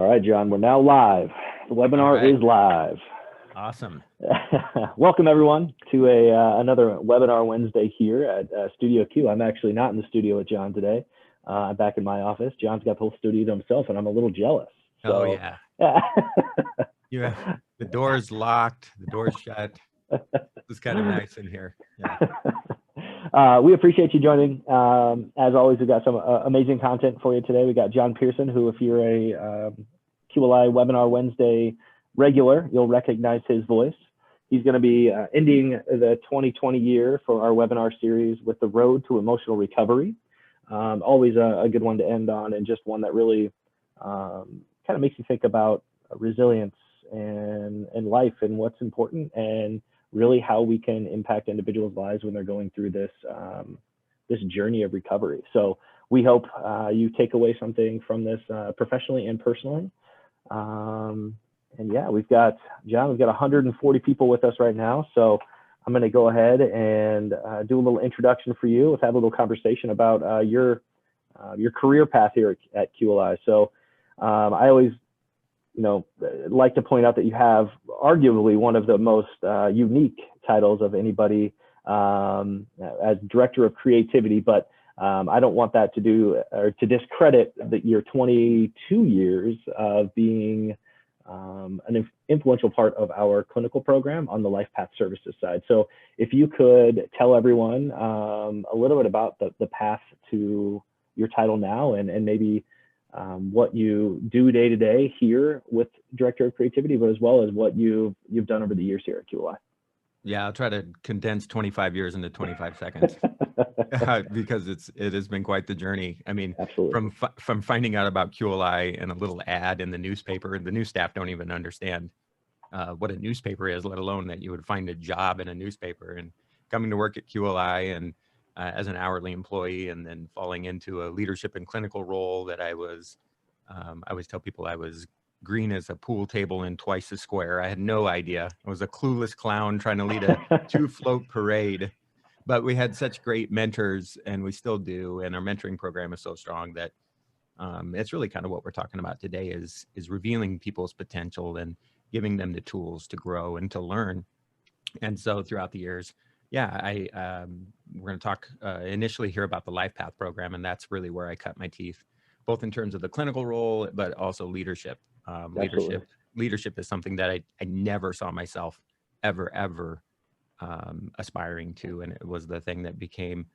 All right, John, we're now live. The All webinar right. is live. Awesome. Welcome, everyone, to another Webinar Wednesday here at Studio Q. I'm actually not in the studio with John today. I'm back in my office. John's got the whole studio to himself, and I'm a little jealous. Oh, So, yeah. You have the door's locked, the door's shut. It's kind of nice in here. Yeah. We appreciate you joining. As always, we've got some amazing content for you today. We got John Pearson, who, if you're a QLI Webinar Wednesday regular, you'll recognize his voice. He's going to be ending the 2020 year for our webinar series with the road to emotional recovery. Always a good one to end on, and just one that really kind of makes you think about resilience and life and what's important, and really how we can impact individuals' lives when they're going through this this journey of recovery. So we hope you take away something from this professionally and personally. And yeah, we've got, John, we've got 140 people with us right now. So I'm going to go ahead and do a little introduction for you. Let's have a little conversation about your career path here at QLI. So I always, like to point out that you have arguably one of the most unique titles of anybody as Director of Creativity, but I don't want that to do or to discredit your 22 years of being an influential part of our clinical program on the Life Path Services side. So if you could tell everyone a little bit about the path to your title now, and maybe what you do day to day here with Director of Creativity, but as well as what you've done over the years here at QLI. Yeah, I'll try to condense 25 years into 25 seconds because it has been quite the journey. I mean, Absolutely. from finding out about QLI and a little ad in the newspaper, the news staff don't even understand what a newspaper is, let alone that you would find a job in a newspaper, and coming to work at QLI and as an hourly employee, and then falling into a leadership and clinical role that I always tell people I was green as a pool table and twice as square. I had no idea. I was a clueless clown trying to lead a 2-float parade. But we had such great mentors, and we still do. And our mentoring program is so strong that it's really kind of what we're talking about today is revealing people's potential and giving them the tools to grow and to learn. And so throughout the years, yeah, we're going to talk initially here about the Life Path program, and that's really where I cut my teeth, both in terms of the clinical role, but also leadership. Leadership is something that I never saw myself ever aspiring to, and it was the thing that became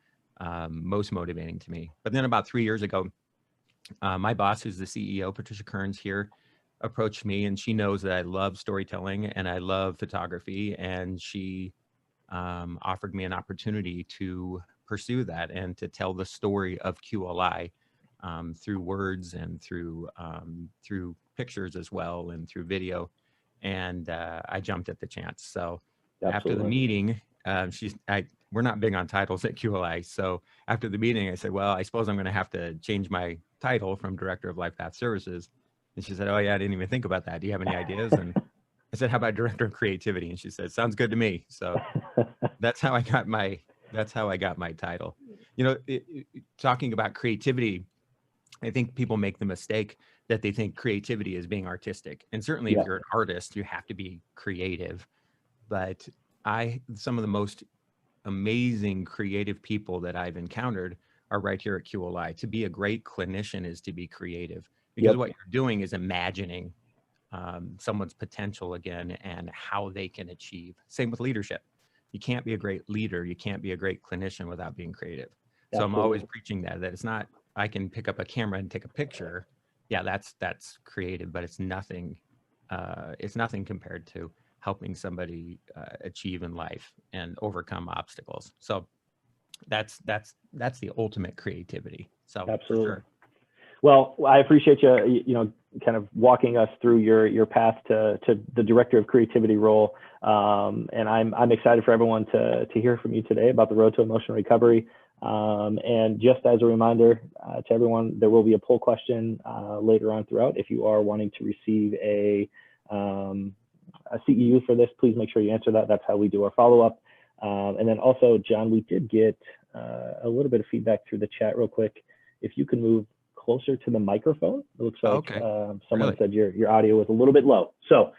most motivating to me. But then about 3 years ago, my boss, who's the CEO, Patricia Kearns here, approached me, and she knows that I love storytelling and I love photography, and she offered me an opportunity to pursue that and to tell the story of QLI through words and through pictures as well, and through video. And I jumped at the chance. So after the meeting, we're not big on titles at QLI. So after the meeting, I said, well, I suppose I'm going to have to change my title from Director of Life Path Services. And she said, oh yeah, I didn't even think about that. Do you have any ideas? And I said, how about Director of Creativity? And she said, sounds good to me. So that's how I got my title. Talking about creativity, I think people make the mistake that they think creativity is being artistic. And certainly if you're an artist, you have to be creative. But some of the most amazing creative people that I've encountered are right here at QLI. To be a great clinician is to be creative, because what you're doing is imagining someone's potential again and how they can achieve. Same with leadership. You can't be a great leader, you can't be a great clinician without being creative. So I'm always preaching that it's not, I can pick up a camera and take a picture. Yeah, that's creative, but it's nothing compared to helping somebody achieve in life and overcome obstacles. So that's the ultimate creativity. So absolutely. For sure. Well, I appreciate you, kind of walking us through your path to the Director of Creativity role. And I'm excited for everyone to hear from you today about the road to emotional recovery. And just as a reminder to everyone, there will be a poll question later on throughout. If you are wanting to receive a CEU for this, please make sure you answer that. That's how we do our follow-up. And then also, John, we did get a little bit of feedback through the chat real quick. If you can move closer to the microphone. It looks Oh, like okay. someone Really? said your audio was a little bit low. So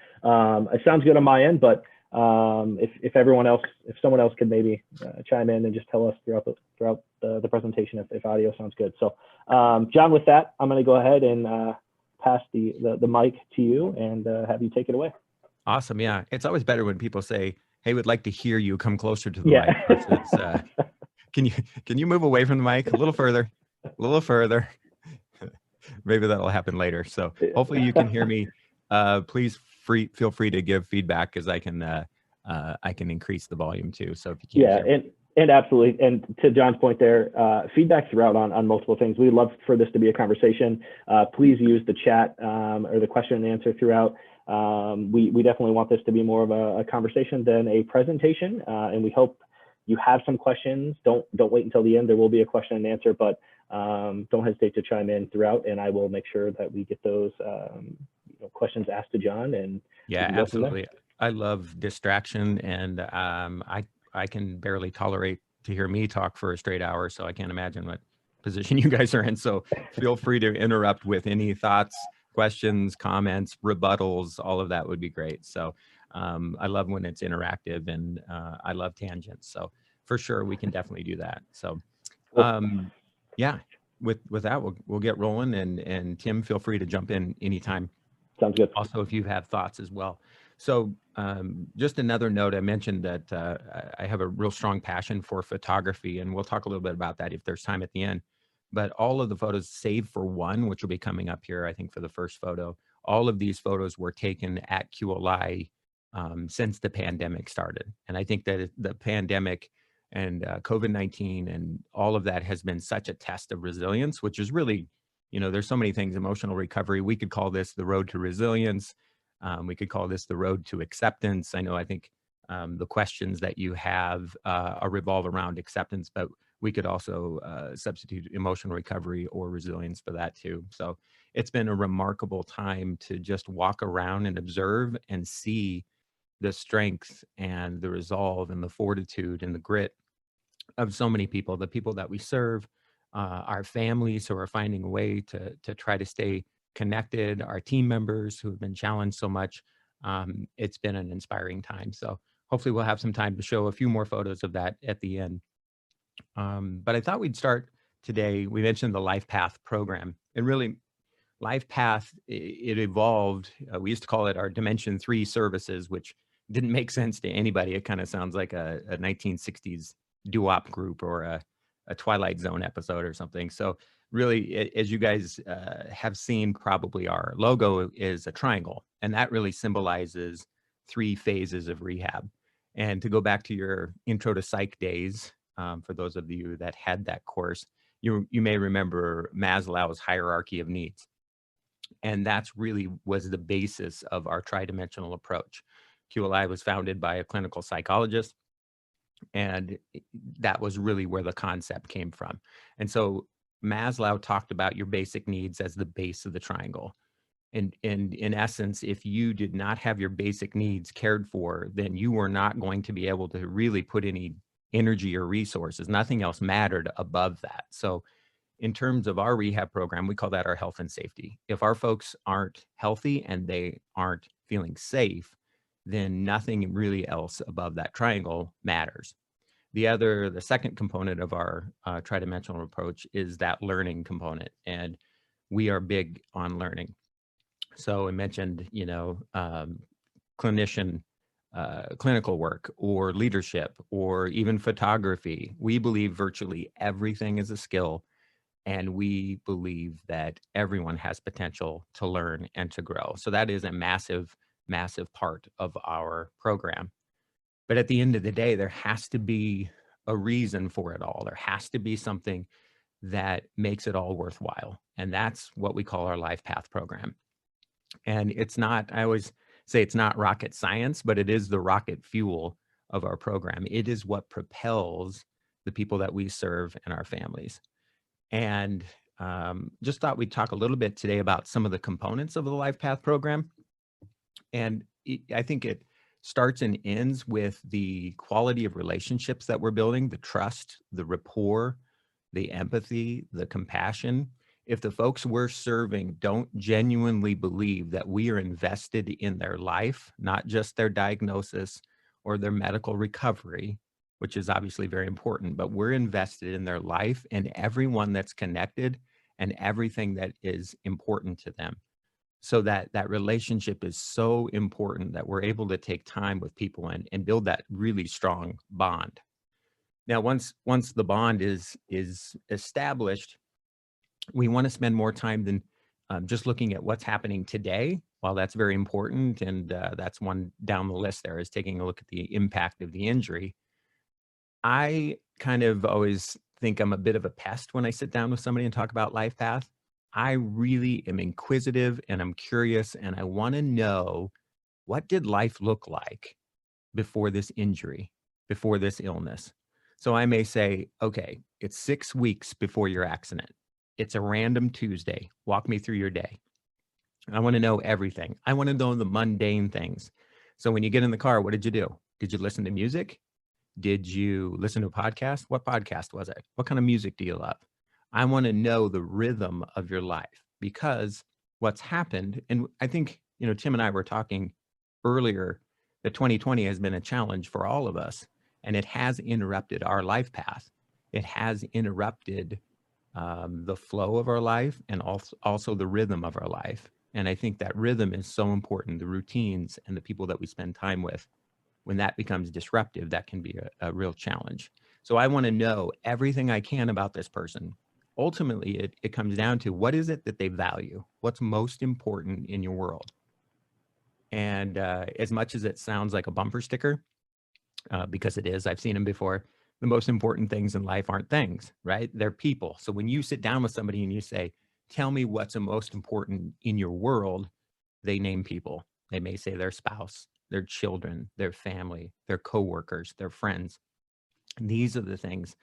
it sounds good on my end, but if everyone else, if someone else could maybe chime in and just tell us throughout the presentation if audio sounds good. So John, with that, I'm going to go ahead and pass the mic to you and have you take it away. Awesome. Yeah. It's always better when people say, "Hey, we'd like to hear you. Come closer to the Yeah. mic," versus, can you move away from the mic a little further, a little further? Maybe that'll happen later. So hopefully you can hear me. Please feel free to give feedback, because I can increase the volume too. So if you can't Yeah, hear me. and absolutely. And to John's point there, feedback throughout on multiple things. We'd love for this to be a conversation. Please use the chat or the question and answer throughout. We definitely want this to be more of a conversation than a presentation, and we hope you have some questions. Don't wait until the end. There will be a question and answer, but don't hesitate to chime in throughout, and I will make sure that we get those questions asked to John. And Yeah, absolutely. I love distraction, and I can barely tolerate to hear me talk for a straight hour, so I can't imagine what position you guys are in. So feel free to interrupt with any thoughts, questions, comments, rebuttals. All of that would be great. So I love when it's interactive, and I love tangents. So for sure, we can definitely do that. So yeah, with that, we'll get rolling, and Tim, feel free to jump in anytime. Sounds good. Also, if you have thoughts as well. So just another note, I mentioned that I have a real strong passion for photography, and we'll talk a little bit about that if there's time at the end. But all of the photos, save for one, which will be coming up here, I think, for the first photo, all of these photos were taken at QLI since the pandemic started. And I think that the pandemic and COVID-19 and all of that has been such a test of resilience, which is really, there's so many things. Emotional recovery, we could call this the road to resilience. We could call this the road to acceptance. I think the questions that you have revolve around acceptance, but we could also substitute emotional recovery or resilience for that too. So it's been a remarkable time to just walk around and observe and see the strength and the resolve and the fortitude and the grit of so many people, the people that we serve, our families who are finding a way to try to stay connected, our team members who have been challenged so much. It's been an inspiring time. So hopefully we'll have some time to show a few more photos of that at the end. But I thought we'd start today. We mentioned the Life Path program, and really Life Path, it evolved. We used to call it our Dimension 3 services, which didn't make sense to anybody. It kind of sounds like a 1960s doo-wop group or a Twilight Zone episode or something. So really, as you guys have seen, probably our logo is a triangle, and that really symbolizes 3 phases of rehab. And to go back to your intro to psych days, for those of you that had that course, you may remember Maslow's hierarchy of needs. And that's really was the basis of our tridimensional approach. QLI was founded by a clinical psychologist, and that was really where the concept came from. And so Maslow talked about your basic needs as the base of the triangle. And in essence, if you did not have your basic needs cared for, then you were not going to be able to really put any energy or resources. Nothing else mattered above that. So in terms of our rehab program, we call that our health and safety. If our folks aren't healthy and they aren't feeling safe, then nothing really else above that triangle matters. The second component of our tridimensional approach is that learning component, and we are big on learning. So I mentioned, clinician, clinical work or leadership or even photography. We believe virtually everything is a skill, and we believe that everyone has potential to learn and to grow. So that is a massive, massive part of our program. But at the end of the day, there has to be a reason for it all. There has to be something that makes it all worthwhile. And that's what we call our Life Path program. And it's not, I always say it's not rocket science, but it is the rocket fuel of our program. It is what propels the people that we serve and our families. And just thought we'd talk a little bit today about some of the components of the Life Path program. And I think it starts and ends with the quality of relationships that we're building, the trust, the rapport, the empathy, the compassion. If the folks we're serving don't genuinely believe that we are invested in their life, not just their diagnosis or their medical recovery, which is obviously very important, but we're invested in their life and everyone that's connected and everything that is important to them. So that relationship is so important that we're able to take time with people and build that really strong bond. Now, once the bond is established, we want to spend more time than just looking at what's happening today. While that's very important, and that's one down the list there, is taking a look at the impact of the injury. I kind of always think I'm a bit of a pest when I sit down with somebody and talk about life path. I really am inquisitive and I'm curious and I want to know, what did life look like before this injury, before this illness? So I may say, okay, it's 6 weeks before your accident. It's a random Tuesday. Walk me through your day. I want to know everything. I want to know the mundane things. So when you get in the car, what did you do? Did you listen to music? Did you listen to a podcast? What podcast was it? What kind of music do you love? I want to know the rhythm of your life, because what's happened, and I think, Tim and I were talking earlier, that 2020 has been a challenge for all of us, and it has interrupted our life path. It has interrupted the flow of our life and also the rhythm of our life. And I think that rhythm is so important, the routines and the people that we spend time with. When that becomes disruptive, that can be a real challenge. So I want to know everything I can about this person. Ultimately, it comes down to, what is it that they value? What's most important in your world? And as much as it sounds like a bumper sticker, because it is, I've seen them before, the most important things in life aren't things, right? They're people. So when you sit down with somebody and you say, tell me what's the most important in your world, they name people. They may say their spouse, their children, their family, their coworkers, their friends. And these are the things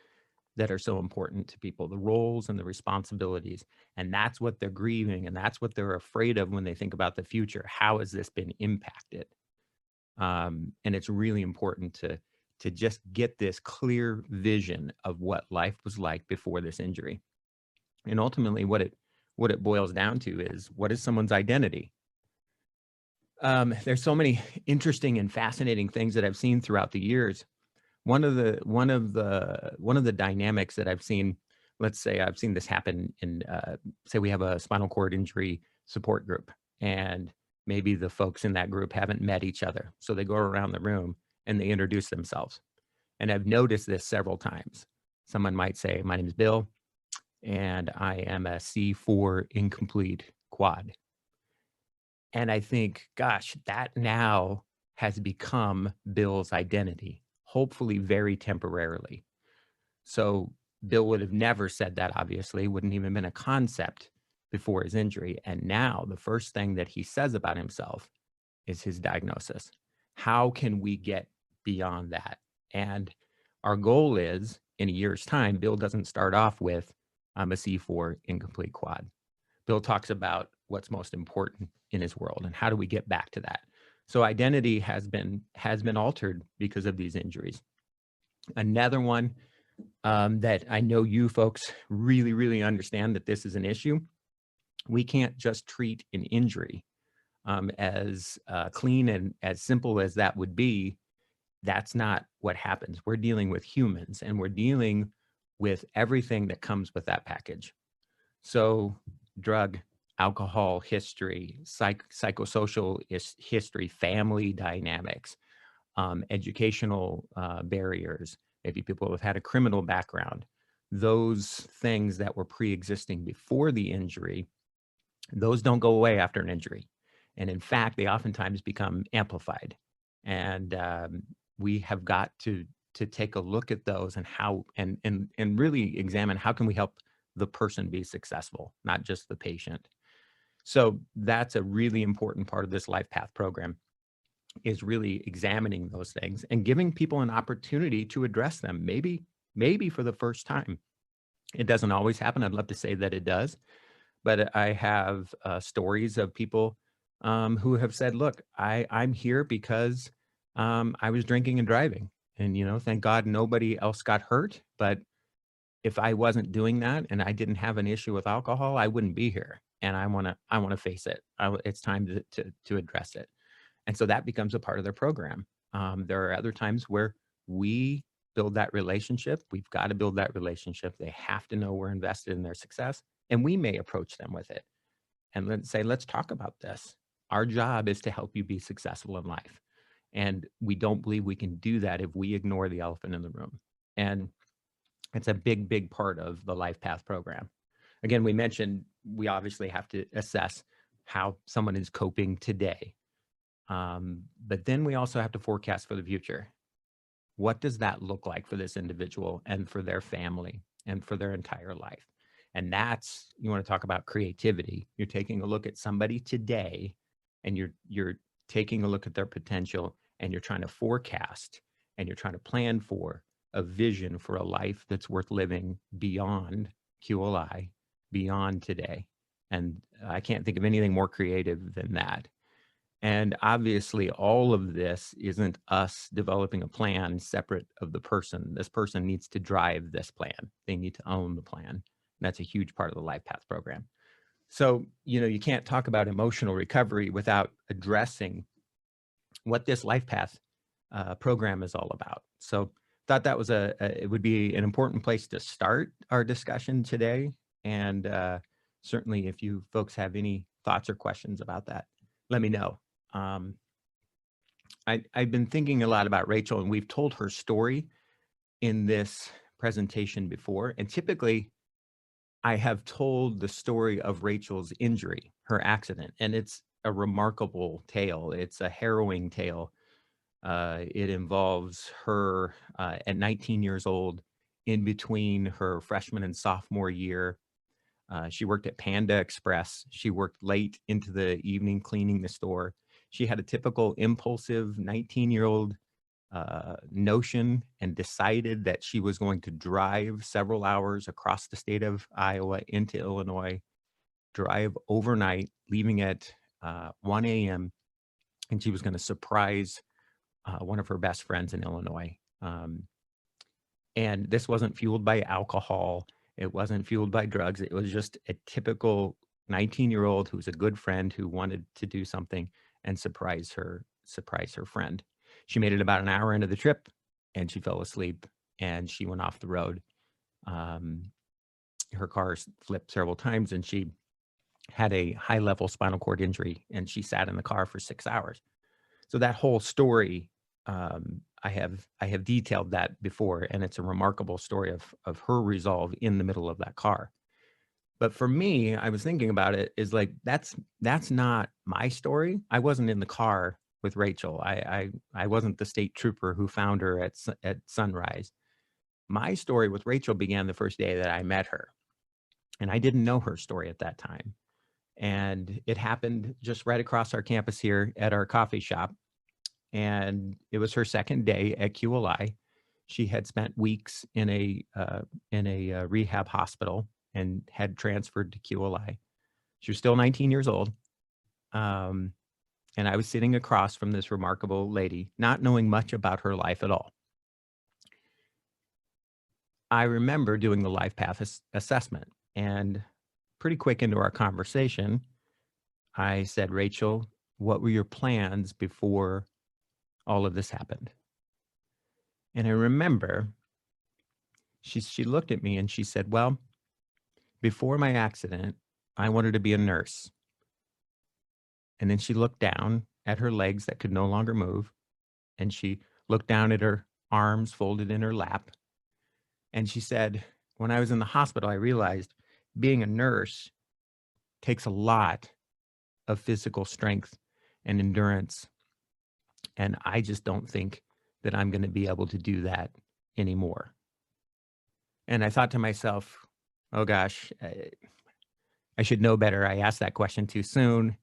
that are so important to people, the roles and the responsibilities. And that's what they're grieving. And that's what they're afraid of when they think about the future. How has this been impacted? And it's really important to just get this clear vision of what life was like before this injury. And ultimately what it boils down to is, what is someone's identity? There's so many interesting and fascinating things that I've seen throughout the years. One of the dynamics that I've seen, let's say I've seen this happen in, say we have a spinal cord injury support group, and maybe the folks in that group haven't met each other. So they go around the room and they introduce themselves. And I've noticed this several times. Someone might say, my name is Bill, and I am a C4 incomplete quad. And I think, gosh, that now has become Bill's identity, hopefully very temporarily. So Bill would have never said that, obviously, wouldn't even been a concept before his injury. And now the first thing that he says about himself is his diagnosis. How can we get beyond that? And our goal is, in a year's time, Bill doesn't start off with, I'm a C4 incomplete quad. Bill talks about what's most important in his world and how do we get back to that. So identity has been altered because of these injuries. Another one that I know you folks really, really understand that this is an issue. We can't just treat an injury. As clean and as simple as that would be, that's not what happens. We're dealing with humans, and we're dealing with everything that comes with that package. So drug, alcohol history, psychosocial history, family dynamics, educational barriers, maybe people who have had a criminal background, those things that were pre-existing before the injury, those don't go away after an injury. And in fact, they oftentimes become amplified. And we have got to take a look at those and how, and really examine, how can we help the person be successful, not just the patient. So that's a really important part of this Life Path program, is really examining those things and giving people an opportunity to address them, maybe for the first time. It doesn't always happen. I'd love to say that it does, but I have stories of people who have said, look, I'm here because I was drinking and driving, and thank God nobody else got hurt, but if I wasn't doing that and I didn't have an issue with alcohol, I wouldn't be here. And I want to face it. It's time to address it. And so that becomes a part of their program. There are other times where we build that relationship. We've got to build that relationship. They have to know we're invested in their success, and we may approach them with it and let's say, let's talk about this. Our job is to help you be successful in life. And we don't believe we can do that if we ignore the elephant in the room. And it's a big, big part of the Life Path program. Again, we mentioned we obviously have to assess how someone is coping today. But then we also have to forecast for the future. What does that look like for this individual and for their family and for their entire life? And that's, you want to talk about creativity. You're taking a look at somebody today and you're taking a look at their potential and you're trying to forecast and you're trying to plan for a vision for a life that's worth living beyond QLI, beyond today. And I can't think of anything more creative than that. And obviously, all of this isn't us developing a plan separate of the person. This person needs to drive this plan. They need to own the plan. That's a huge part of the Life Path program. So, you can't talk about emotional recovery without addressing what this Life Path program is all about. So thought that was it would be an important place to start our discussion today. And certainly if you folks have any thoughts or questions about that, let me know. I've been thinking a lot about Rachel, and we've told her story in this presentation before. And typically, I have told the story of Rachel's injury, her accident, and it's a remarkable tale. It's a harrowing tale. It involves her at 19 years old, in between her freshman and sophomore year. She worked at Panda Express. She worked late into the evening cleaning the store. She had a typical impulsive 19-year-old notion and decided that she was going to drive several hours across the state of Iowa into Illinois, drive overnight, leaving at 1 a.m., and she was going to surprise one of her best friends in Illinois. And this wasn't fueled by alcohol. It wasn't fueled by drugs. It was just a typical 19-year-old who was a good friend who wanted to do something and surprise her friend. She made it about an hour into the trip and she fell asleep and she went off the road. Her car flipped several times and she had a high-level spinal cord injury and she sat in the car for 6 hours. So that whole story, I have detailed that before, and it's a remarkable story of her resolve in the middle of that car. But for me, I was thinking about it, is like, that's not my story. I wasn't in the car with Rachel. I wasn't the state trooper who found her at sunrise. My story with Rachel began the first day that I met her, and I didn't know her story at that time. And it happened just right across our campus here at our coffee shop. And it was her second day at QLI. She had spent weeks in a rehab hospital and had transferred to QLI. She was still 19 years old. And I was sitting across from this remarkable lady, not knowing much about her life at all. I remember doing the Life Path assessment, and pretty quick into our conversation, I said, Rachel, what were your plans before all of this happened? And I remember she looked at me and she said, well, before my accident, I wanted to be a nurse. And then she looked down at her legs that could no longer move. And she looked down at her arms folded in her lap. And she said, when I was in the hospital, I realized being a nurse takes a lot of physical strength and endurance. And I just don't think that I'm going to be able to do that anymore. And I thought to myself, oh gosh, I should know better. I asked that question too soon.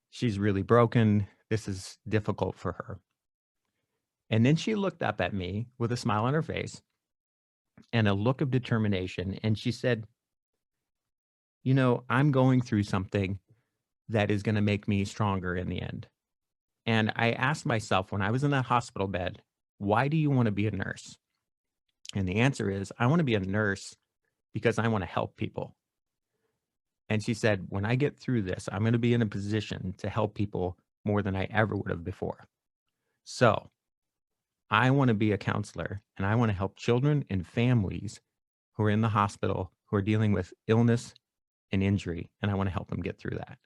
She's really broken. This is difficult for her. And then she looked up at me with a smile on her face and a look of determination. And she said, you know, I'm going through something that is going to make me stronger in the end. And I asked myself when I was in that hospital bed, why do you want to be a nurse? And the answer is, I want to be a nurse because I want to help people. And she said, when I get through this, I'm going to be in a position to help people more than I ever would have before. So I want to be a counselor, and I want to help children and families who are in the hospital, who are dealing with illness and injury, and I want to help them get through that.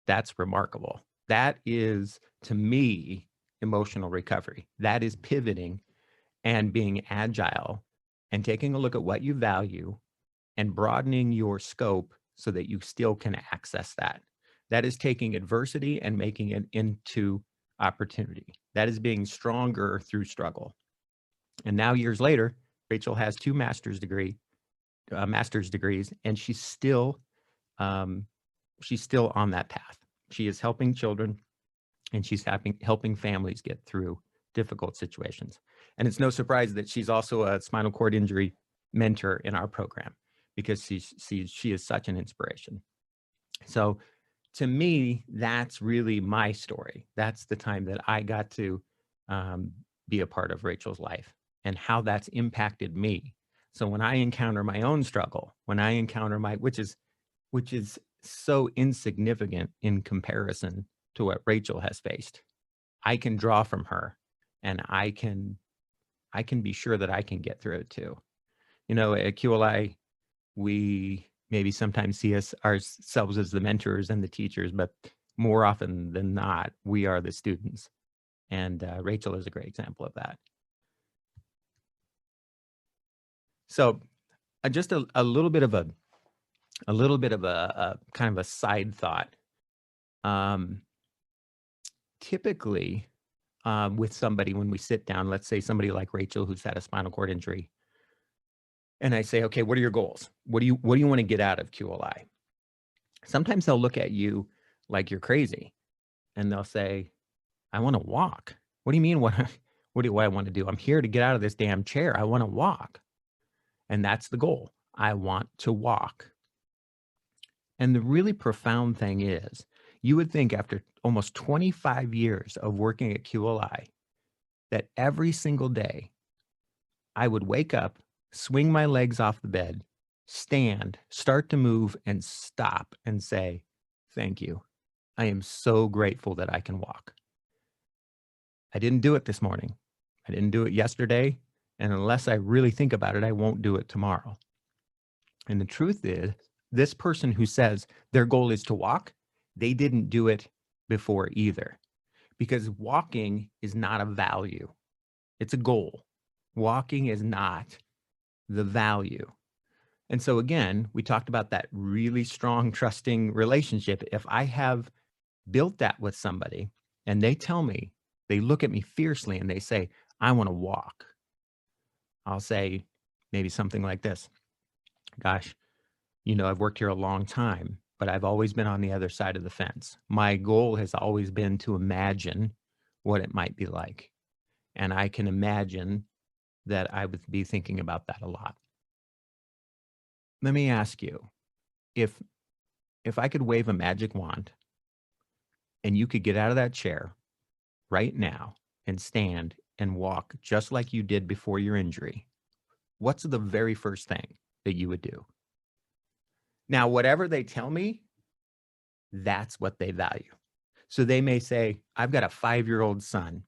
That's remarkable. That is, to me, emotional recovery. That is pivoting and being agile and taking a look at what you value and broadening your scope so that you still can access that. That is taking adversity and making it into opportunity. That is being stronger through struggle. And now, years later, Rachel has 2 master's degrees, and she's still on that path. She is helping children, and she's helping families get through difficult situations. And it's no surprise that she's also a spinal cord injury mentor in our program, because she is such an inspiration. So to me, that's really my story. That's the time that I got to be a part of Rachel's life and how that's impacted me. So when I encounter my own struggle, when I encounter which is so insignificant in comparison to what Rachel has faced, I can draw from her, and I can be sure that I can get through it too. You know, at QLI, we maybe sometimes see ourselves as the mentors and the teachers, but more often than not, we are the students. And Rachel is a great example of that. So just a little bit of a kind of a side thought. Typically, with somebody, when we sit down, let's say somebody like Rachel who's had a spinal cord injury, and I say, okay, what are your goals? What do you want to get out of QLI? Sometimes they'll look at you like you're crazy, and they'll say, I want to walk. What do you mean? What do I want to do? I'm here to get out of this damn chair. I want to walk. And that's the goal. I want to walk. And the really profound thing is, you would think after almost 25 years of working at QLI that every single day I would wake up, swing my legs off the bed, stand, start to move, and stop and say, thank you. I am so grateful that I can walk. I didn't do it this morning. I didn't do it yesterday. And unless I really think about it, I won't do it tomorrow. And the truth is, this person who says their goal is to walk, they didn't do it before either. Because walking is not a value. It's a goal. Walking is not the value. And so again, we talked about that really strong, trusting relationship. If I have built that with somebody and they tell me, they look at me fiercely and they say, I want to walk, I'll say maybe something like this. Gosh, you know, I've worked here a long time, but I've always been on the other side of the fence. My goal has always been to imagine what it might be like. And I can imagine that I would be thinking about that a lot. Let me ask you, if I could wave a magic wand and you could get out of that chair right now and stand and walk just like you did before your injury, what's the very first thing that you would do? Now, whatever they tell me, that's what they value. So they may say, I've got a 5-year-old son,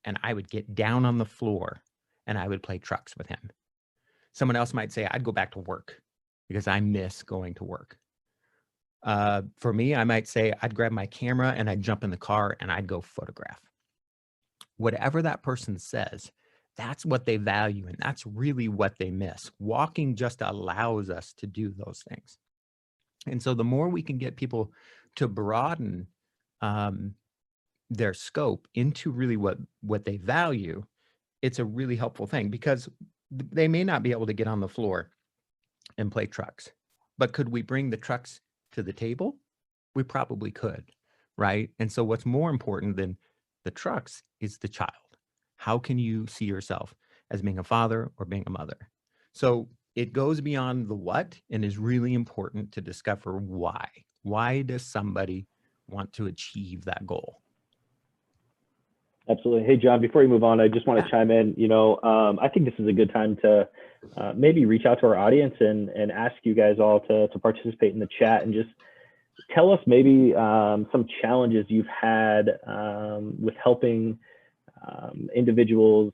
and I would get down on the floor and I would play trucks with him. Someone else might say, I'd go back to work because I miss going to work. For me, I might say, I'd grab my camera and I'd jump in the car and I'd go photograph. Whatever that person says, that's what they value, and that's really what they miss. Walking just allows us to do those things. And so the more we can get people to broaden their scope into really what they value, it's a really helpful thing, because they may not be able to get on the floor and play trucks, but could we bring the trucks to the table? We probably could, right? And so what's more important than the trucks is the child. How can you see yourself as being a father or being a mother? So it goes beyond the what, and is really important to discover why. Why does somebody want to achieve that goal? Absolutely. Hey, John, before you move on, I just want Yeah. to chime in. I think this is a good time to maybe reach out to our audience and ask you guys all to participate in the chat and just tell us maybe some challenges you've had with helping individuals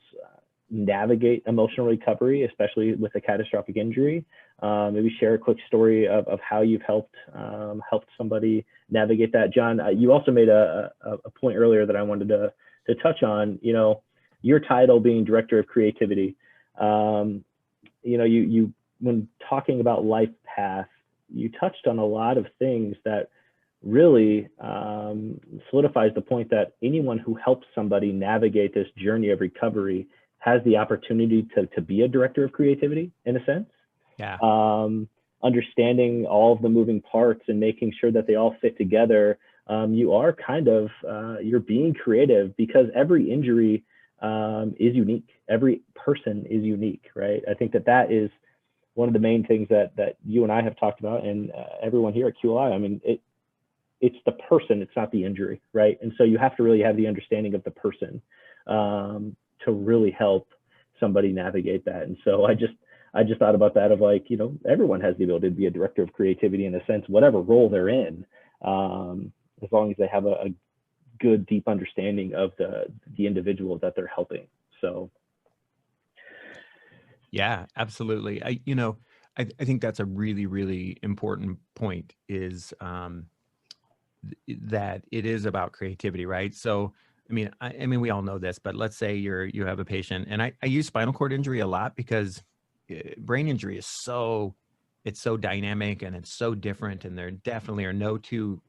navigate emotional recovery, especially with a catastrophic injury. Maybe share a quick story of how you've helped somebody navigate that. John, you also made a point earlier that I wanted to touch on. Your title being director of creativity. You when talking about life path, you touched on a lot of things that really solidifies the point that anyone who helps somebody navigate this journey of recovery has the opportunity to be a director of creativity in a sense. Yeah. Understanding all of the moving parts and making sure that they all fit together. You are kind of, you're being creative because every injury is unique. Every person is unique, right? I think that is one of the main things that you and I have talked about, and everyone here at QLI. I mean, it's the person, it's not the injury, right? And so you have to really have the understanding of the person to really help somebody navigate that. And so I just thought about that of like, everyone has the ability to be a director of creativity in a sense, whatever role they're in, as long as they have a good, deep understanding of the individual that they're helping. So. Yeah, absolutely. I think that's a really, really important point is that it is about creativity, right? So, I mean, we all know this, but let's say you have a patient, and I use spinal cord injury a lot because brain injury is it's so dynamic and it's so different, and there definitely are no two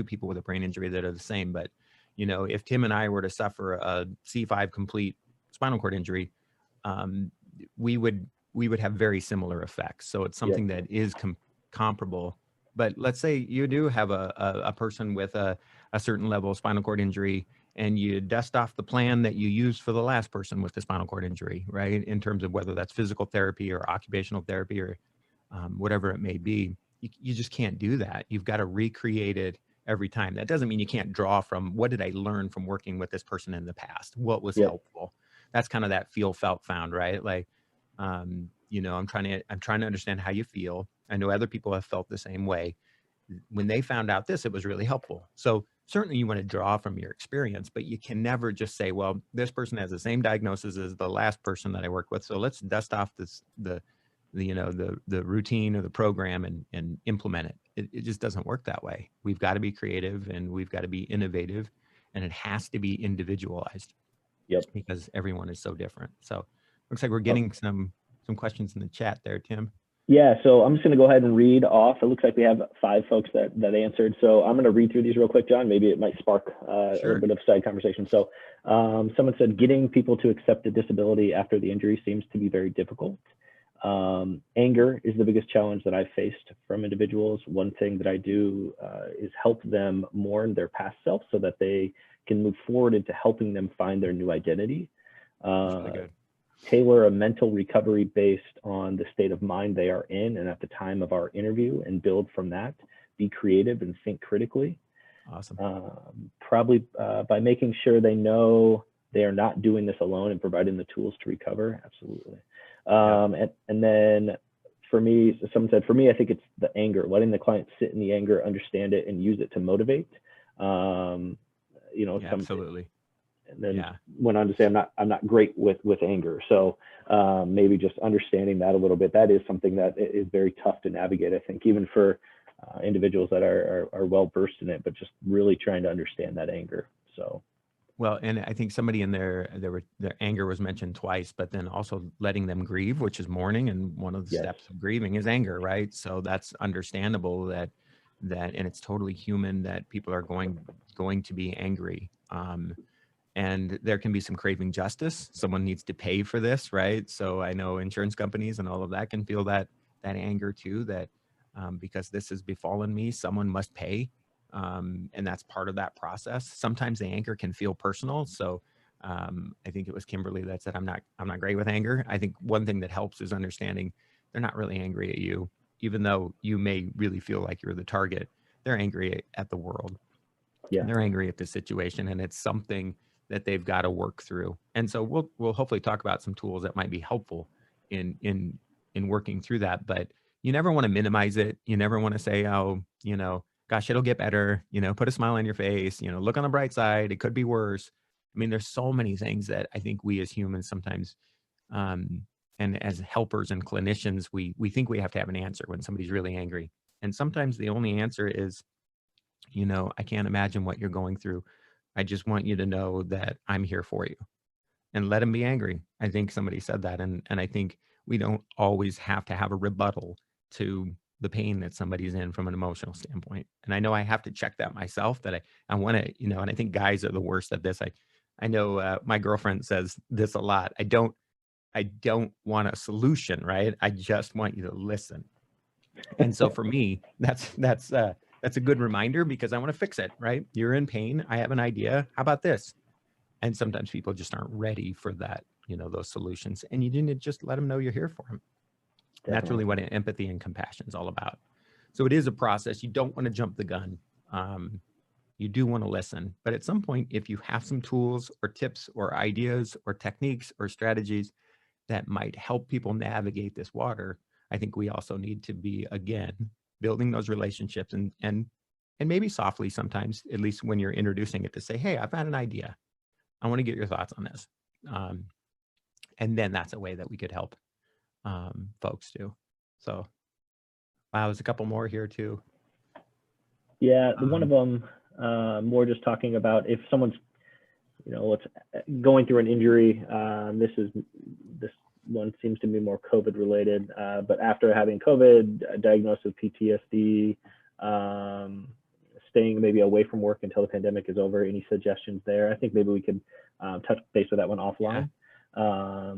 people with a brain injury that are the same. But if Tim and I were to suffer a C5 complete spinal cord injury, we would have very similar effects. So it's something that is comparable. But let's say you do have a person with a certain level of spinal cord injury, and you dust off the plan that you used for the last person with the spinal cord injury, right? In terms of whether that's physical therapy or occupational therapy or whatever it may be, you just can't do that. You've got to recreate it every time. That doesn't mean you can't draw from what did I learn from working with this person in the past? What was helpful? That's kind of that feel, felt, found, right? Like, I'm trying to understand how you feel. I know other people have felt the same way. When they found out this, it was really helpful. So certainly you want to draw from your experience, but you can never just say, well, this person has the same diagnosis as the last person that I worked with, so let's dust off the routine or the program and implement it. It just doesn't work that way. We've got to be creative and we've got to be innovative, and it has to be individualized. Yep. Because everyone is so different. So looks like we're getting some questions in the chat there, Tim. Yeah, so I'm just going to go ahead and read off. It looks like we have 5 folks that answered. So I'm going to read through these real quick, John. Maybe it might spark Sure. a bit of side conversation. So someone said, getting people to accept a disability after the injury seems to be very difficult. Anger is the biggest challenge that I've faced from individuals. One thing that I do is help them mourn their past self so that they can move forward into helping them find their new identity. That's really good. Tailor a mental recovery based on the state of mind they are in and at the time of our interview, and build from that. Be creative and think critically. Awesome. Probably by making sure they know they are not doing this alone and providing the tools to recover. Absolutely. And then for me, someone said, for me, I think it's the anger, letting the client sit in the anger, understand it, and use it to motivate. Absolutely. And then went on to say, I'm not great with anger. So maybe just understanding that a little bit, that is something that is very tough to navigate, I think, even for individuals that are well versed in it, but just really trying to understand that anger. So. Well, and I think somebody in their anger was mentioned twice, but then also letting them grieve, which is mourning. And one of the steps of grieving is anger, right? So that's understandable that, and it's totally human that people are going to be angry. And there can be some craving justice. Someone needs to pay for this, right? So I know insurance companies and all of that can feel that anger too, that because this has befallen me, someone must pay. And that's part of that process. Sometimes the anger can feel personal. So I think it was Kimberly that said, I'm not great with anger. I think one thing that helps is understanding they're not really angry at you, even though you may really feel like you're the target. They're angry at the world. Yeah. They're angry at the situation, and it's something that they've got to work through. And so we'll hopefully talk about some tools that might be helpful in working through that. But you never want to minimize it. You never want to say, oh, gosh, it'll get better, put a smile on your face, look on the bright side. It could be worse. I mean, there's so many things that I think we as humans sometimes, and as helpers and clinicians, we think we have to have an answer when somebody's really angry. And sometimes the only answer is, I can't imagine what you're going through. I just want you to know that I'm here for you, and let them be angry. I think somebody said that. And I think we don't always have to have a rebuttal to the pain that somebody's in from an emotional standpoint. And I know I have to check that myself, that I want to, and I think guys are the worst at this. I know my girlfriend says this a lot. I don't want a solution, right? I just want you to listen. And so for me, that's a good reminder, because I want to fix it, right? You're in pain. I have an idea. How about this? And sometimes people just aren't ready for that, those solutions. And you didn't just let them know you're here for them. That's really what empathy and compassion is all about. So it is a process. You don't want to jump the gun. You do want to listen. But at some point, if you have some tools or tips or ideas or techniques or strategies that might help people navigate this water, I think we also need to be, again, building those relationships and maybe softly sometimes, at least when you're introducing it, to say, hey, I've had an idea. I want to get your thoughts on this. And then that's a way that we could help folks too. So, wow, there's a couple more here too. Yeah, one of them, more just talking about if someone's, going through an injury. This one seems to be more COVID related, but after having COVID, diagnosed with PTSD, staying maybe away from work until the pandemic is over. Any suggestions there? I think maybe we could touch base with that one offline. Yeah.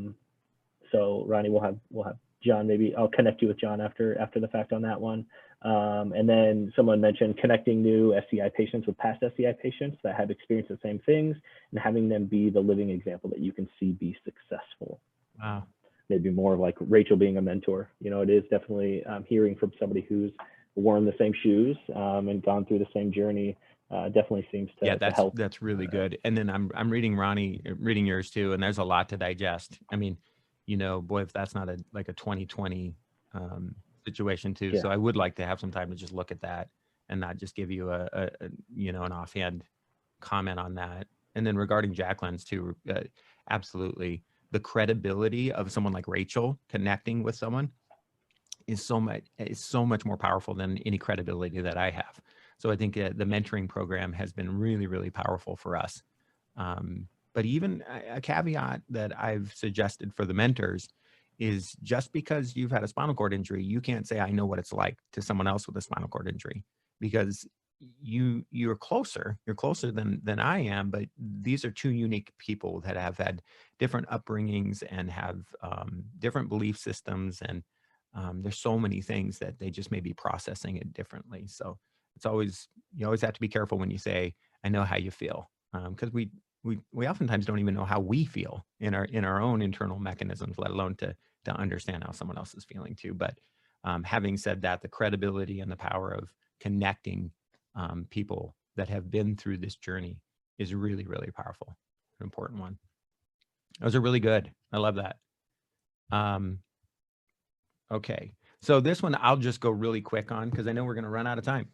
So Ronnie, we'll have John. Maybe I'll connect you with John after the fact on that one. And then someone mentioned connecting new SCI patients with past SCI patients that have experienced the same things and having them be the living example that you can see be successful. Wow. Maybe more of like Rachel being a mentor. It is definitely hearing from somebody who's worn the same shoes and gone through the same journey. Definitely seems to help. That's really good. And then I'm reading reading yours too, and there's a lot to digest. I mean, boy, if that's not a 2020 situation too. Yeah. So I would like to have some time to just look at that and not just give you an offhand comment on that. And then regarding Jacqueline's too, absolutely, the credibility of someone like Rachel connecting with someone is so much more powerful than any credibility that I have. So I think the mentoring program has been really, really powerful for us. But even a caveat that I've suggested for the mentors is, just because you've had a spinal cord injury, you can't say, I know what it's like, to someone else with a spinal cord injury, because you're closer than I am, but these are two unique people that have had different upbringings and have different belief systems. And there's so many things that they just may be processing it differently. So you always have to be careful when you say, I know how you feel, because we oftentimes don't even know how we feel in our own internal mechanisms, let alone to understand how someone else is feeling too. But having said that, the credibility and the power of connecting people that have been through this journey is really, really powerful, an important one. Those are really good. I love that. Okay, so this one I'll just go really quick on, because I know we're going to run out of time.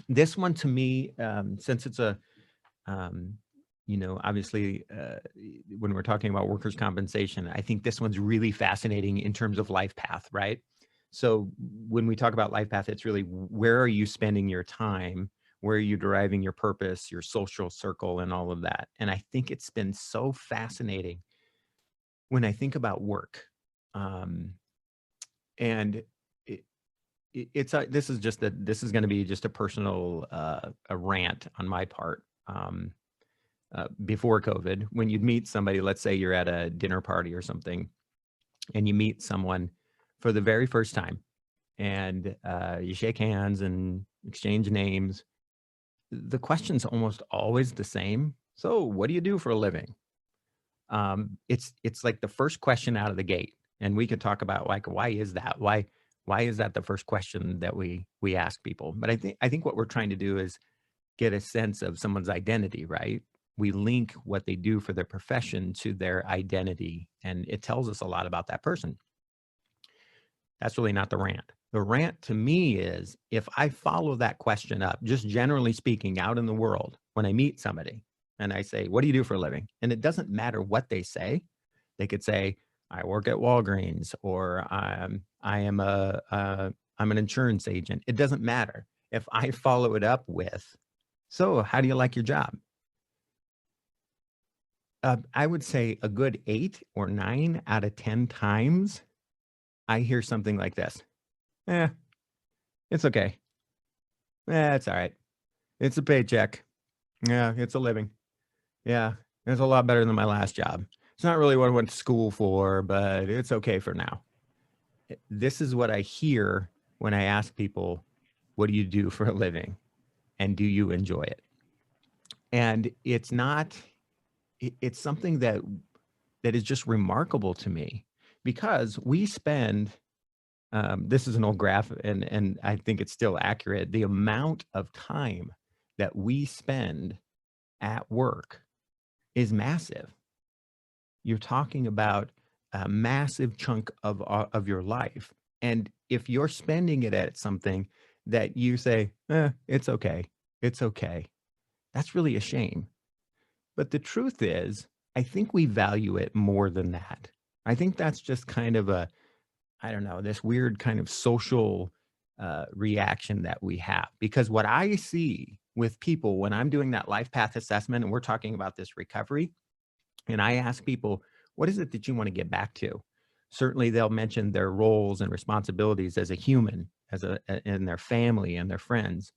This one to me, since it's a obviously, when we're talking about workers' compensation, I think this one's really fascinating in terms of life path, right? So when we talk about life path, it's really, where are you spending your time? Where are you deriving your purpose, your social circle, and all of that? And I think it's been so fascinating when I think about work. And this is going to be just a personal a rant on my part. Before COVID, when you'd meet somebody, let's say you're at a dinner party or something, and you meet someone for the very first time, and you shake hands and exchange names, the question's almost always the same. So what do you do for a living? It's like the first question out of the gate. And we could talk about, like, why is that? Why is that the first question that we ask people? But I think what we're trying to do is get a sense of someone's identity, right? we link what they do for their profession to their identity, and it tells us a lot about that person. That's really not the rant. The rant to me is if I follow that question up, just generally speaking, out in the world, when I meet somebody and I say, "What do you do for a living?" And it doesn't matter what they say. They could say, "I work at Walgreens," or I'm an insurance agent." It doesn't matter. If I follow it up with, "So, how do you like your job?" I would say a good 8 or 9 out of 10 times I hear something like this. "Eh, it's okay. It's all right. It's a paycheck. Yeah, it's a living. Yeah, it's a lot better than my last job. It's not really what I went to school for, but it's okay for now." This is what I hear when I ask people, "What do you do for a living? And do you enjoy it?" And it's not, it's something that is just remarkable to me because we spend, this is an old graph and I think it's still accurate. The amount of time that we spend at work is massive. You're talking about a massive chunk of your life. And if you're spending it at something that you say, it's okay, it's okay, that's really a shame. But the truth is, I think we value it more than that. I think that's just kind of a, I don't know, this weird kind of social reaction that we have. Because what I see with people when I'm doing that life path assessment and we're talking about this recovery, and I ask people, what is it that you want to get back to? Certainly they'll mention their roles and responsibilities as a human, in their family and their friends.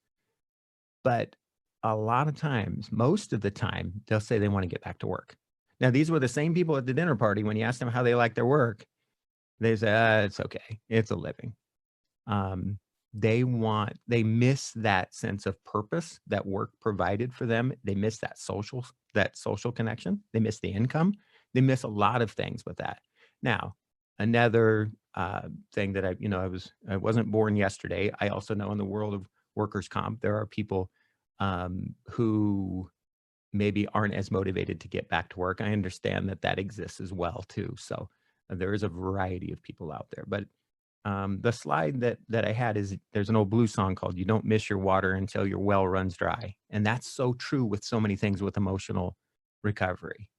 But a lot of times, most of the time, they'll say they want to get back to work. Now, these were the same people at the dinner party. When you ask them how they like their work, they say, it's okay. It's a living. They miss that sense of purpose that work provided for them. They miss that social connection. They miss the income. They miss a lot of things with that. Now, another thing that I wasn't born yesterday. I also know in the world of workers' comp, there are people who maybe aren't as motivated to get back to work. I understand that exists as well too. So there is a variety of people out there, but the slide that I had is there's an old blues song called "You Don't Miss Your Water Until Your Well Runs Dry." And that's so true with so many things with emotional recovery.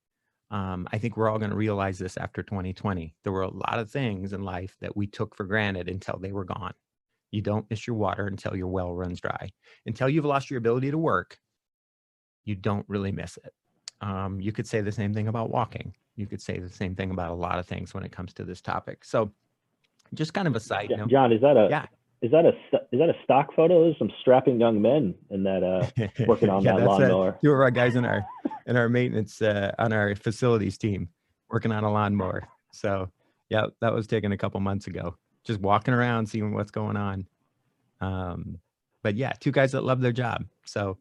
I think we're all going to realize this after 2020. There were a lot of things in life that we took for granted until they were gone. You don't miss your water until your well runs dry. Until you've lost your ability to work, you don't really miss it. You could say the same thing about walking. You could say the same thing about a lot of things when it comes to this topic. So just kind of a side note. John, is that Yeah. a stock photo? There's some strapping young men in that working on that lawnmower. Two of our guys in our maintenance on our facilities team working on a lawnmower. So yeah, that was taken a couple months ago. Just walking around, seeing what's going on. But yeah, two guys that love their job. So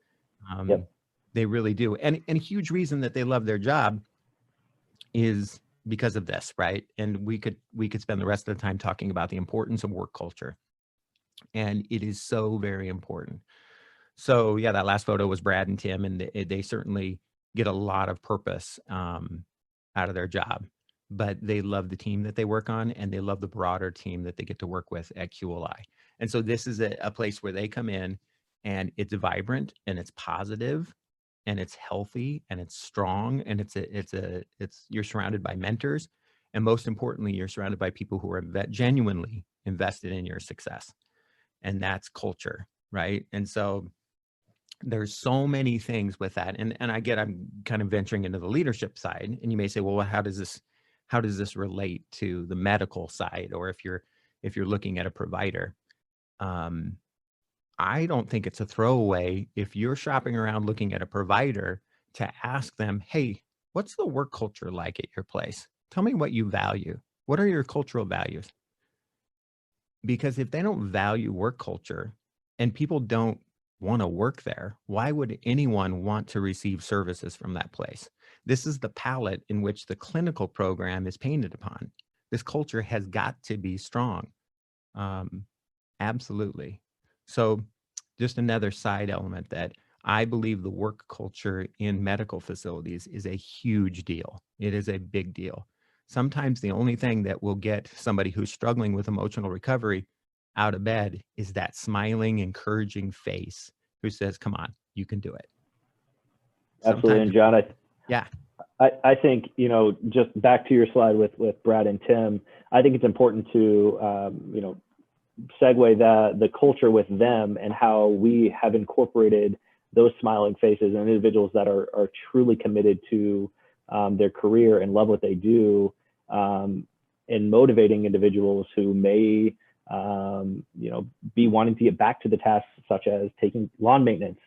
they really do. And a huge reason that they love their job is because of this, right? And we could spend the rest of the time talking about the importance of work culture. And it is so very important. So yeah, that last photo was Brad and Tim, and they certainly get a lot of purpose out of their job, but they love the team that they work on, and they love the broader team that they get to work with at QLI. And so this is a place where they come in and it's vibrant and it's positive and it's healthy and it's strong, and you're surrounded by mentors, and most importantly, you're surrounded by people who are genuinely invested in your success, and that's culture, right? And so there's so many things with that, and I'm kind of venturing into the leadership side, and you may say, well, how does this relate to the medical side, or if you're looking at a provider? I don't think it's a throwaway if you're shopping around looking at a provider to ask them, hey, what's the work culture like at your place? Tell me what you value. What are your cultural values? Because if they don't value work culture and people don't want to work there, why would anyone want to receive services from that place? This is the palette in which the clinical program is painted upon. This culture has got to be strong. Absolutely. So just another side element that I believe the work culture in medical facilities is a huge deal. It is a big deal. Sometimes the only thing that will get somebody who's struggling with emotional recovery out of bed is that smiling, encouraging face who says, come on, you can do it. Absolutely. Sometimes, And John, yeah, I think, just back to your slide with Brad and Tim, I think it's important to, segue the culture with them and how we have incorporated those smiling faces and individuals that are truly committed to their career and love what they do, and motivating individuals who may, be wanting to get back to the tasks such as taking lawn maintenance,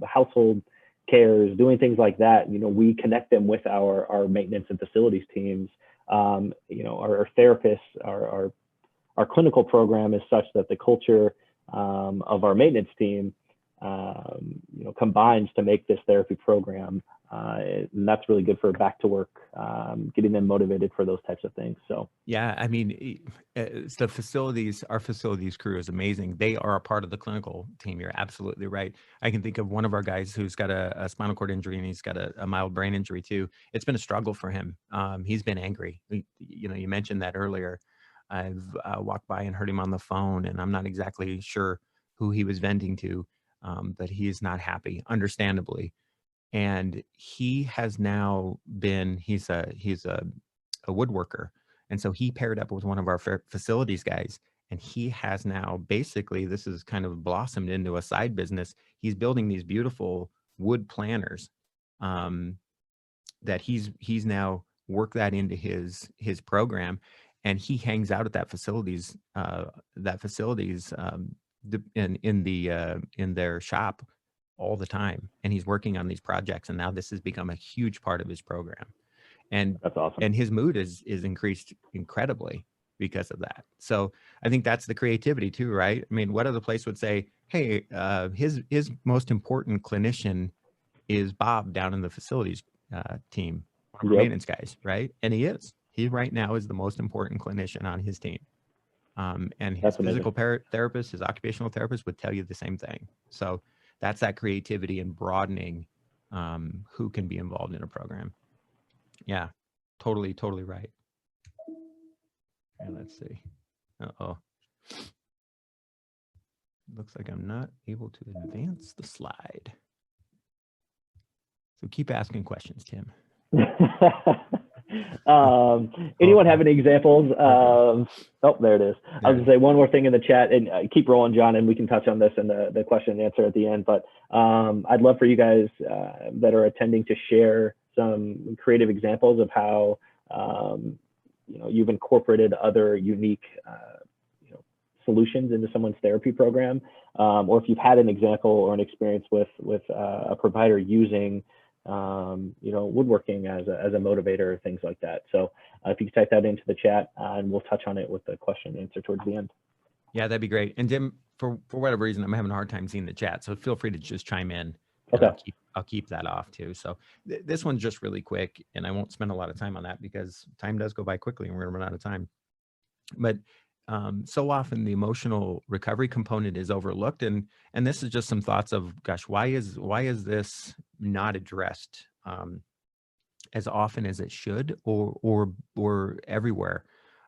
household cares, doing things like that. We connect them with our maintenance and facilities teams. Our therapists, our clinical program is such that the culture of our maintenance team, combines to make this therapy program. And that's really good for back to work, getting them motivated for those types of things. So yeah, I mean, it's the facilities, our facilities crew is amazing. They are a part of the clinical team. You're absolutely right. I can think of one of our guys who's got a spinal cord injury, and he's got a mild brain injury too. It's been a struggle for him. He's been angry. You mentioned that earlier. I've walked by and heard him on the phone, and I'm not exactly sure who he was venting to, but he is not happy, understandably. And he has now been, he's a woodworker. And so he paired up with one of our facilities guys, and he has now basically, this is kind of blossomed into a side business. He's building these beautiful wood planners, that he's now worked that into his program, and he hangs out at that facilities in their shop all the time, and he's working on these projects, and now this has become a huge part of his program. And that's awesome. and his mood is increased incredibly because of that. So I think that's the creativity too, right? I mean, what other place would say, hey, his most important clinician is Bob down in the facilities team, one of our maintenance guys, right? And he right now is the most important clinician on his team. And his physical therapist, his occupational therapist would tell you the same thing. So that's that creativity and broadening who can be involved in a program. Yeah, totally right. And let's see. Uh-oh. Looks like I'm not able to advance the slide. So keep asking questions, Tim. Anyone have any examples? Oh, there it is. I was gonna say one more thing in the chat, and keep rolling, John, and we can touch on this in the question and answer at the end. But I'd love for you guys that are attending to share some creative examples of how you've incorporated other unique solutions into someone's therapy program, or if you've had an example or an experience with a provider using woodworking as a motivator or things like that. So if you could type that into the chat, and we'll touch on it with the question and answer towards the end. Yeah, that'd be great. And Tim, for whatever reason, I'm having a hard time seeing the chat, so feel free to just chime in. Okay. I'll keep that off too. So this one's just really quick, and I won't spend a lot of time on that because time does go by quickly and we're gonna run out of time. But so often the emotional recovery component is overlooked, and this is just some thoughts of, gosh, why is this not addressed as often as it should, or everywhere?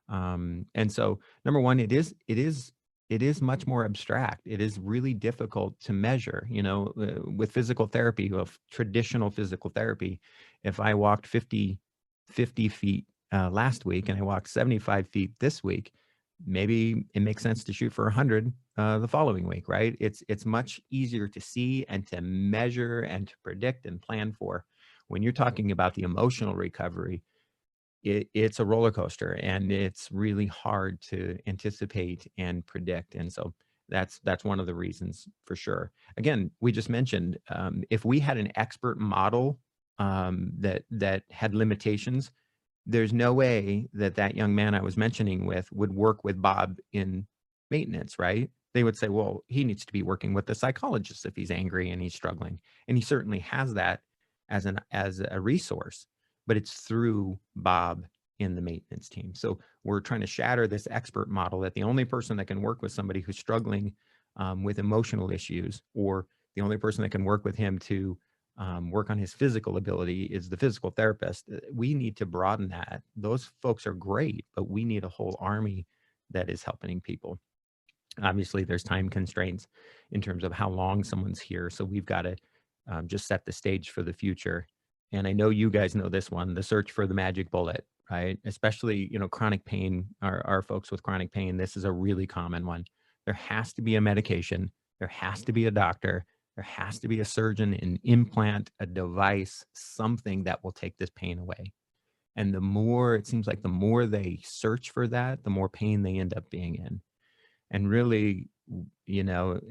And so, number one, it is much more abstract. It is really difficult to measure. With physical therapy, of traditional physical therapy, if I walked 50 feet last week and I walked 75 feet this week, maybe it makes sense to shoot for 100 the following week, right? It's much easier to see and to measure and to predict and plan for. When you're talking about the emotional recovery, it's a roller coaster, and it's really hard to anticipate and predict. And so that's one of the reasons for sure. Again, we just mentioned, if we had an expert model that had limitations, there's no way that young man I was mentioning would work with Bob in maintenance, right? They would say, well, he needs to be working with the psychologist if he's angry and he's struggling. And he certainly has that as a resource, but it's through Bob in the maintenance team. So we're trying to shatter this expert model that the only person that can work with somebody who's struggling with emotional issues or The only person that can work with him to work on his physical ability is the physical therapist. We need to broaden that. Those folks are great, but we need a whole army that is helping people. Obviously, there's time constraints in terms of how long someone's here. So we've got to just set the stage for the future. And I know you guys know this one, the search for the magic bullet, right? Especially, chronic pain, our folks with chronic pain, this is a really common one. There has to be a medication. There has to be a doctor. There has to be a surgeon, an implant, a device, something that will take this pain away. And the more, it seems like the more they search for that, the more pain they end up being in. And really,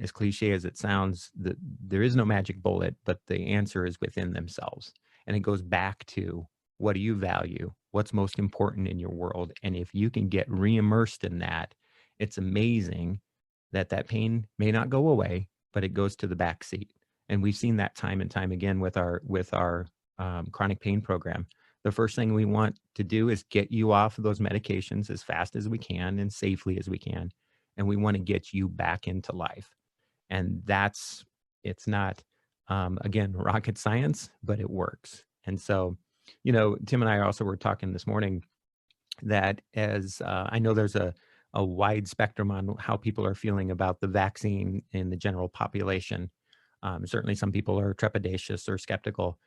as cliche as it sounds, there is no magic bullet, but the answer is within themselves. And it goes back to, what do you value? What's most important in your world? And if you can get re-immersed in that, it's amazing that pain may not go away, but it goes to the back seat. And we've seen that time and time again with our chronic pain program. The first thing we want to do is get you off of those medications as fast as we can and safely as we can. And we want to get you back into life. And it's not, again, rocket science, but it works. And so, Tim and I also were talking this morning that as I know there's a wide spectrum on how people are feeling about the vaccine in the general population. Certainly some people are trepidatious or skeptical.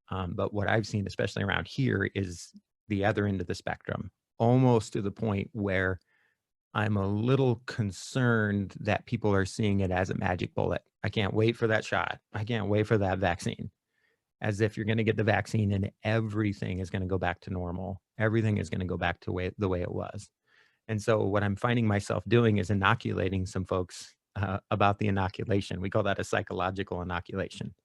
But what I've seen, especially around here, is the other end of the spectrum, almost to the point where I'm a little concerned that people are seeing it as a magic bullet. I can't wait for that shot. I can't wait for that vaccine. As if you're going to get the vaccine and everything is going to go back to normal. Everything is going to go back to the way it was. And so what I'm finding myself doing is inoculating some folks about the inoculation. We call that a psychological inoculation.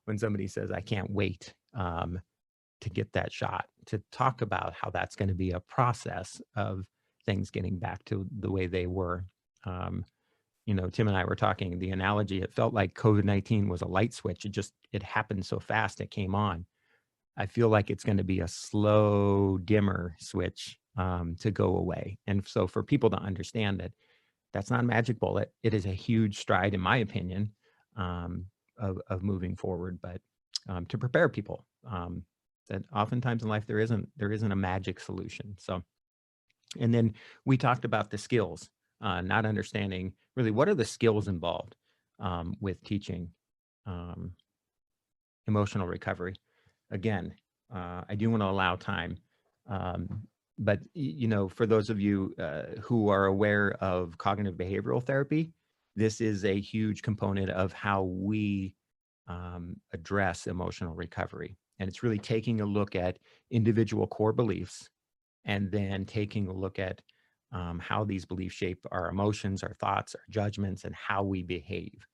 When somebody says, I can't wait to get that shot, to talk about how that's going to be a process of things getting back to the way they were. Tim and I were talking, the analogy, it felt like COVID-19 was a light switch. It happened so fast, it came on. I feel like it's going to be a slow dimmer switch to go away. And so for people to understand that that's not a magic bullet, it is a huge stride, in my opinion, of moving forward, but to prepare people that oftentimes in life, there isn't a magic solution. So, and then we talked about the skills, not understanding really what are the skills involved with teaching emotional recovery. Again, I do want to allow time, but for those of you who are aware of cognitive behavioral therapy, this is a huge component of how we address emotional recovery. And it's really taking a look at individual core beliefs and then taking a look at how these beliefs shape our emotions, our thoughts, our judgments, and how we behave.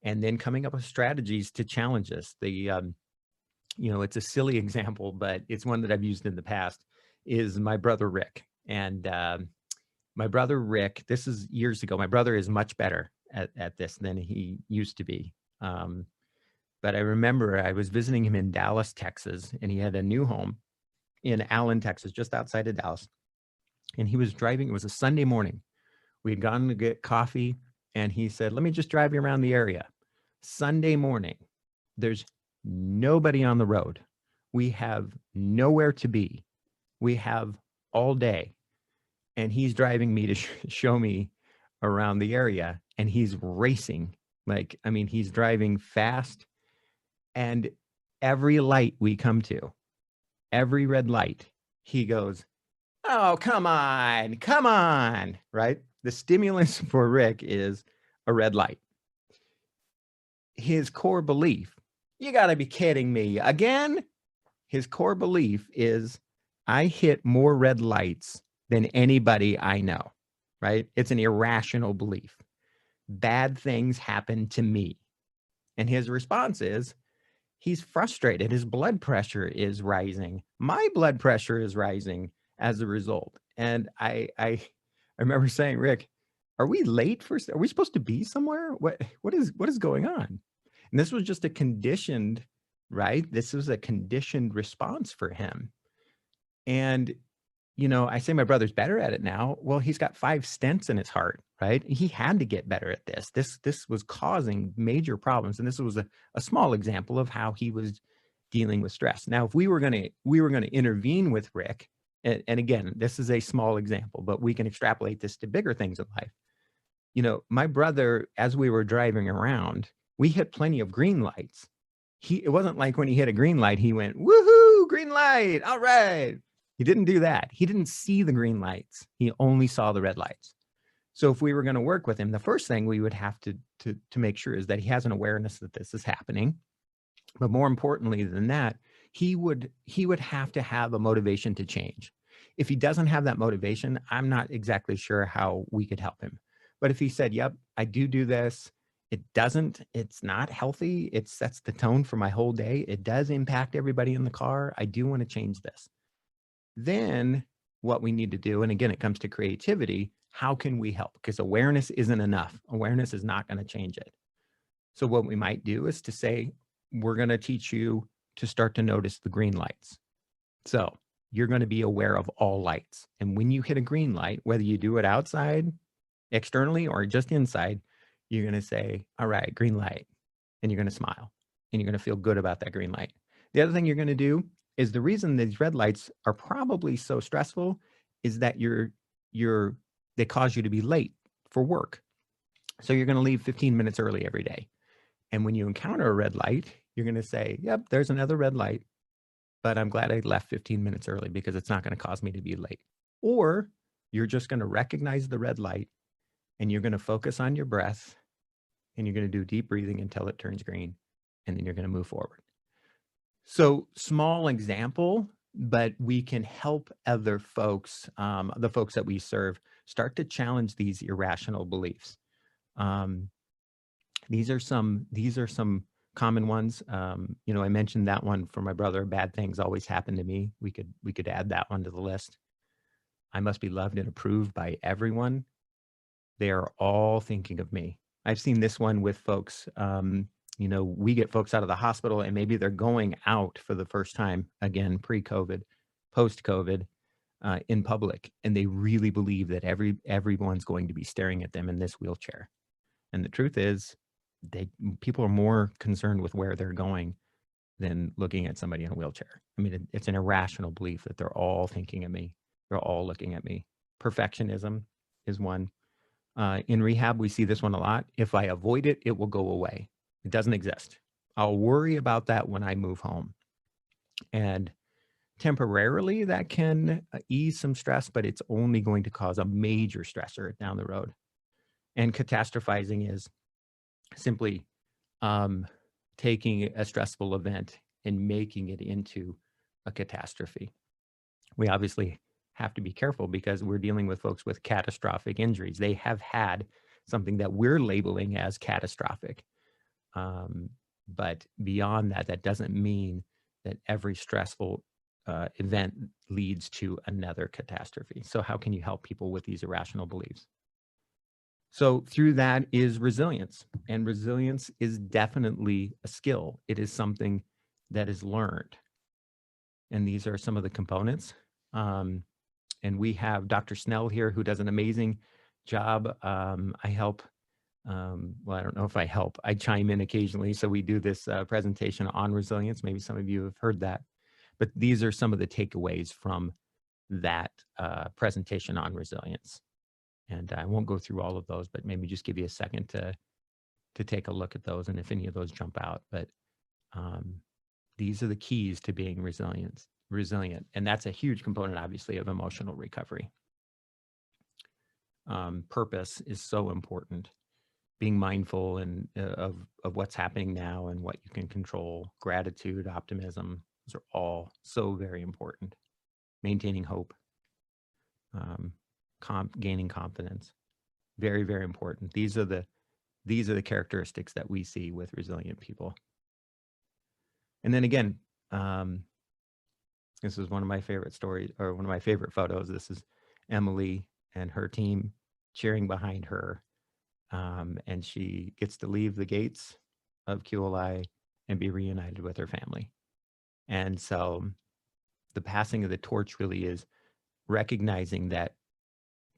And then coming up with strategies to challenge this. It's a silly example, but it's one that I've used in the past, is my brother, Rick. And my brother, Rick, this is years ago. My brother is much better at this than he used to be. But I remember I was visiting him in Dallas, Texas, and he had a new home in Allen, Texas, just outside of Dallas. And he was driving. It was a Sunday morning. We had gone to get coffee, and he said, let me just drive you around the area. Sunday morning, there's nobody on the road. We have nowhere to be. We have all day. And he's driving me to show me around the area, and he's racing. He's driving fast. And every light we come to, every red light, he goes, oh, come on, right? The stimulus for Rick is a red light. His core belief, you got to be kidding me again. His core belief is, I hit more red lights than anybody I know, right? It's an irrational belief. Bad things happen to me. And his response is, he's frustrated. His blood pressure is rising. My blood pressure is rising as a result. And I remember saying, Rick, are we late are we supposed to be somewhere? What is going on? And this was just a conditioned, right? This was a conditioned response for him. And, you know, I say my brother's better at it now. Well, he's got 5 stents in his heart, right? He had to get better at this. This was causing major problems, and this was a small example of how he was dealing with stress. Now, if we were gonna intervene with Rick, and again, this is a small example, but we can extrapolate this to bigger things in life. You know, my brother, as we were driving around, we hit plenty of green lights. It wasn't like when he hit a green light, he went, woohoo, green light, all right. He didn't do that. He didn't see the green lights. He only saw the red lights. So if we were going to work with him, the first thing we would have to make sure is that he has an awareness that this is happening. But more importantly than that, he would have to have a motivation to change. If he doesn't have that motivation, I'm not exactly sure how we could help him. But if he said, yep, I do this, it's not healthy, it sets the tone for my whole day, it does impact everybody in the car, I do want to change this. Then what we need to do, and again, it comes to creativity, how can we help? Because awareness isn't enough. Awareness is not going to change it. So what we might do is to say, we're going to teach you to start to notice the green lights. So you're going to be aware of all lights. And when you hit a green light, whether you do it outside, externally, or just inside, you're going to say, all right, green light. And you're going to smile. And you're going to feel good about that green light. The other thing you're going to do is the reason these red lights are probably so stressful is that they cause you to be late for work. So you're going to leave 15 minutes early every day. And when you encounter a red light, you're going to say, yep, there's another red light, but I'm glad I left 15 minutes early because it's not going to cause me to be late. Or you're just going to recognize the red light and you're going to focus on your breath and you're going to do deep breathing until it turns green. And then you're going to move forward. So small example, but we can help other folks, the folks that we serve, start to challenge these irrational beliefs. These are some common ones. You know, I mentioned that one for my brother, bad things always happen to me. We could add that one to the list. I must be loved and approved by everyone. They are all thinking of me. I've seen this one with folks. You know, we get folks out of the hospital and maybe they're going out for the first time, again, pre-COVID, post-COVID, in public, and they really believe that everyone's going to be staring at them in this wheelchair. And the truth is, people are more concerned with where they're going than looking at somebody in a wheelchair. I mean, it's an irrational belief that they're all thinking of me. They're all looking at me. Perfectionism is one. In rehab, we see this one a lot. If I avoid it, it will go away. It doesn't exist. I'll worry about that when I move home. And temporarily, that can ease some stress, but it's only going to cause a major stressor down the road. And catastrophizing is simply taking a stressful event and making it into a catastrophe. We obviously have to be careful because we're dealing with folks with catastrophic injuries. They have had something that we're labeling as catastrophic. But beyond that, that doesn't mean that every stressful event leads to another catastrophe. So how can you help people with these irrational beliefs? So through that is resilience, and resilience is definitely a skill. It is something that is learned. And these are some of the components. And we have Dr. Snell here who does an amazing job. I help, well, I don't know if I help, I chime in occasionally. So we do this presentation on resilience. Maybe some of you have heard that, but these are some of the takeaways from that presentation on resilience. And I won't go through all of those, but maybe just give you a second to take a look at those and if any of those jump out. But these are the keys to being resilient. And that's a huge component, obviously, of emotional recovery. Purpose is so important. Being mindful and of what's happening now and what you can control. Gratitude, optimism, those are all so very important. Maintaining hope. Gaining confidence, very, very important. These are the characteristics that we see with resilient people. And then again, this is one of my favorite stories, or one of my favorite photos. This is Emily and her team cheering behind her, and she gets to leave the gates of QLI and be reunited with her family. And so the passing of the torch really is recognizing that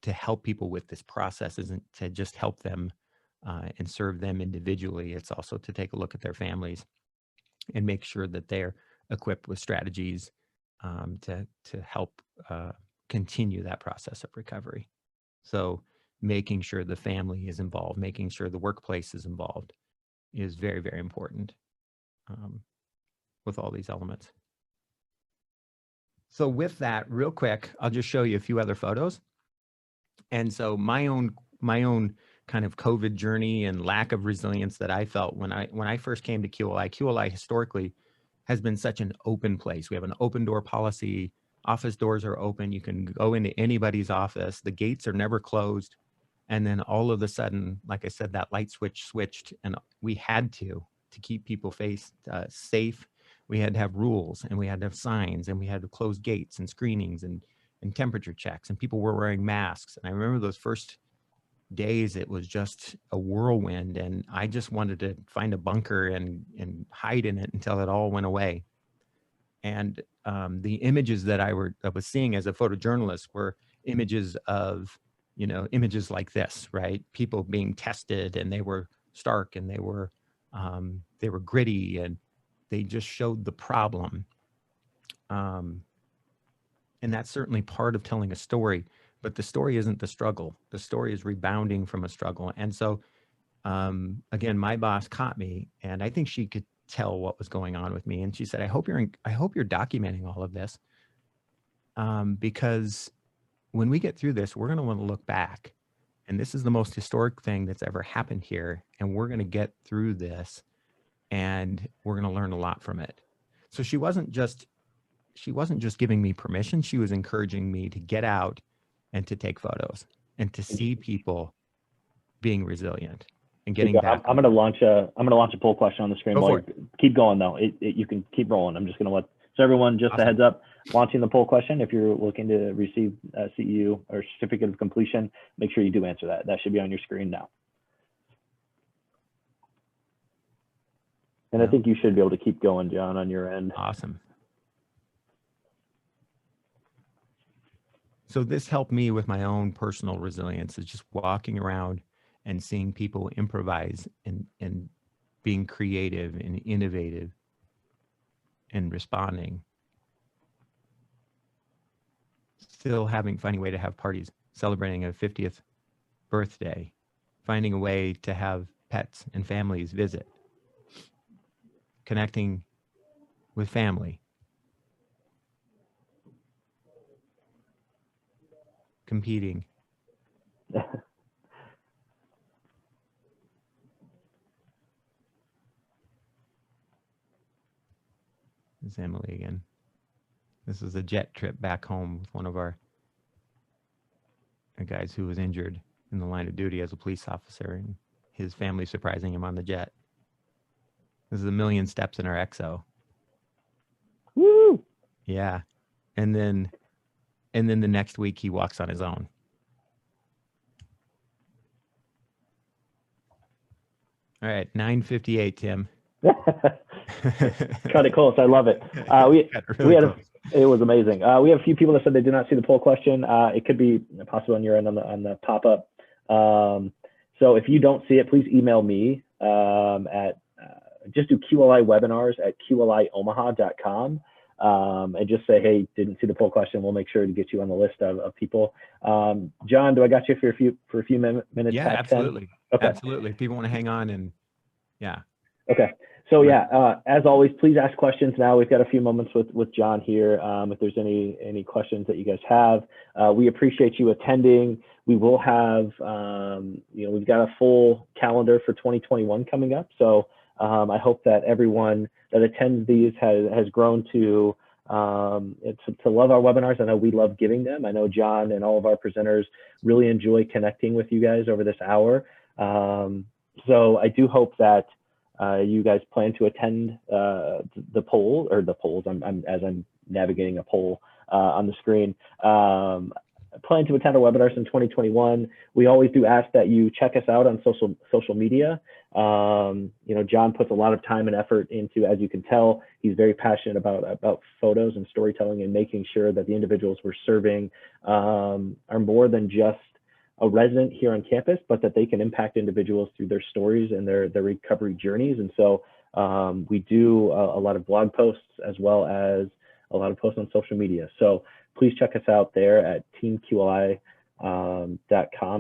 to help people with this process isn't to just help them and serve them individually. It's also to take a look at their families and make sure that they're equipped with strategies to help continue that process of recovery. So making sure the family is involved, making sure the workplace is involved is very, very important with all these elements. So with that, real quick, I'll just show you a few other photos. And so my own kind of COVID journey and lack of resilience that I felt when I first came to QLI. QLI historically has been such an open place. We have an open door policy. Office doors are open. You can go into anybody's office. The gates are never closed. And then all of a sudden, like I said, that light switch switched, and we had to keep people safe. We had to have rules, and we had to have signs, and we had to close gates and screenings and temperature checks, and people were wearing masks. And I remember those first days, it was just a whirlwind, and I just wanted to find a bunker and hide in it until it all went away. And the images that I was seeing as a photojournalist were images of, images like this, right? People being tested, and they were stark, and they were gritty, and they just showed the problem. And that's certainly part of telling a story, but the story isn't the struggle. The story is rebounding from a struggle. And so, again, my boss caught me, and I think she could tell what was going on with me. And she said, I hope you're documenting all of this, because when we get through this, we're going to want to look back, and this is the most historic thing that's ever happened here. And we're going to get through this, and we're going to learn a lot from it. So she wasn't just giving me permission. She was encouraging me to get out and to take photos and to see people being resilient and getting back. I'm going to launch a poll question on the screen. Keep going though. You can keep rolling. I'm just going to so everyone, just a heads up, launching the poll question. If you're looking to receive a CEU or certificate of completion, make sure you do answer that. That should be on your screen now. And I think you should be able to keep going, John, on your end. Awesome. So this helped me with my own personal resilience, is just walking around and seeing people improvise and being creative and innovative and responding. Still finding a way to have parties, celebrating a 50th birthday, finding a way to have pets and families visit, connecting with family, competing. It's Emily again. This is a jet trip back home with one of our guys who was injured in the line of duty as a police officer, and his family surprising him on the jet. This is 1,000,000 steps in our XO. Woo! Yeah. And then the next week he walks on his own. All right, 9:58, Tim. Cut it close. I love it. It was amazing. We have a few people that said they did not see the poll question. It could be possible on your end on the pop-up. So if you don't see it, please email me at just do QLI webinars at QLIOmaha.com. And just say, hey, didn't see the poll question. We'll make sure to get you on the list of people. John, do I got you for a few minutes? Yeah, absolutely. 10? Okay. Absolutely. If people want to hang on and yeah. Okay. So yeah, as always, please ask questions now. We've got a few moments with John here. If there's any questions that you guys have, we appreciate you attending. We will have, we've got a full calendar for 2021 coming up. So I hope that everyone that attends these has grown to love our webinars. I know we love giving them. I know John and all of our presenters really enjoy connecting with you guys over this hour. So I do hope that you guys plan to attend the polls. As I'm navigating a poll on the screen. planning to attend our webinars in 2021. We always do ask that you check us out on social media. John puts a lot of time and effort into, as you can tell, he's very passionate about photos and storytelling and making sure that the individuals we're serving are more than just a resident here on campus, but that they can impact individuals through their stories and their recovery journeys. And so we do a lot of blog posts as well as a lot of posts on social media. So please check us out there at teamqli.com